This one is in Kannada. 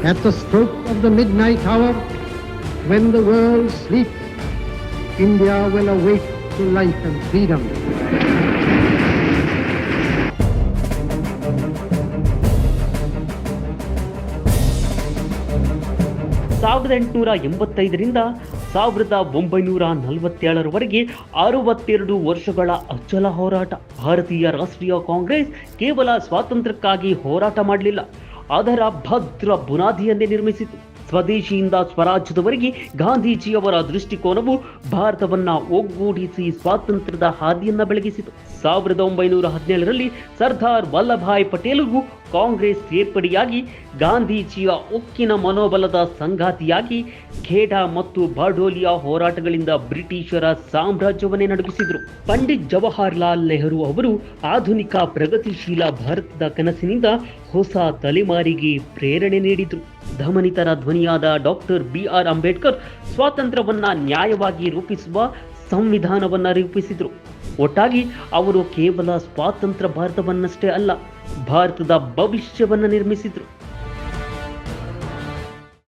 At the stroke of the midnight hour, when the world sleeps, India will awake to life and freedom. 1885ರಿಂದ 1947ರವರೆಗೆ 62 ವರ್ಷಗಳ ಅಚಲ ಹೋರಾಟ. ಭಾರತೀಯ ರಾಷ್ಟ್ರೀಯ ಕಾಂಗ್ರೆಸ್ ಕೇವಲ ಸ್ವಾತಂತ್ರ್ಯಕ್ಕಾಗಿ ಹೋರಾಟ ಮಾಡಲಿಲ್ಲ, ಅದರ ಭದ್ರ ಬುನಾದಿಯನ್ನೇ ನಿರ್ಮಿಸಿತು. ಸ್ವದೇಶಿಯಿಂದ ಸ್ವರಾಜ್ಯದವರೆಗೆ ಗಾಂಧೀಜಿಯವರ ದೃಷ್ಟಿಕೋನವು ಭಾರತವನ್ನ ಒಗ್ಗೂಡಿಸಿ ಸ್ವಾತಂತ್ರ್ಯದ ಹಾದಿಯನ್ನ ಬೆಳಗಿಸಿತು. 1917ರಲ್ಲಿ ಸರ್ದಾರ್ ವಲ್ಲಭಾಯ್ ಪಟೇಲರು ಕಾಂಗ್ರೆಸ್ ಸೇರ್ಪಡೆಯಾಗಿ ಗಾಂಧೀಜಿಯ ಉಕ್ಕಿನ ಮನೋಬಲದ ಸಂಗಾತಿಯಾಗಿ ಖೇಡಾ ಮತ್ತು ಬಾರ್ಡೋಲಿಯಾ ಹೋರಾಟಗಳಿಂದ ಬ್ರಿಟಿಷರ ಸಾಮ್ರಾಜ್ಯವನ್ನೇ ನಡುಗಿಸಿದರು. ಪಂಡಿತ್ ಜವಾಹರ್ಲಾಲ್ ನೆಹರು ಅವರು ಆಧುನಿಕ ಪ್ರಗತಿಶೀಲ ಭಾರತದ ಕನಸಿನಿಂದ ಹೊಸ ತಲೆಮಾರಿಗೆ ಪ್ರೇರಣೆ ನೀಡಿದರು. ಧಮನಿತರ ಧ್ವನಿಯಾದ ಡಾಕ್ಟರ್ BR ಅಂಬೇಡ್ಕರ್ ಸ್ವಾತಂತ್ರ್ಯವನ್ನ ನ್ಯಾಯವಾಗಿ ರೂಪಿಸುವ ಸಂವಿಧಾನವನ್ನ ರೂಪಿಸಿದರು. ಒಟ್ಟಾಗಿ ಅವರು ಕೇವಲ ಸ್ವಾತಂತ್ರ್ಯ ಭಾರತವನ್ನಷ್ಟೇ ಅಲ್ಲ, ಭಾರತದ ಭವಿಷ್ಯವನ್ನ ನಿರ್ಮಿಸಿದರು.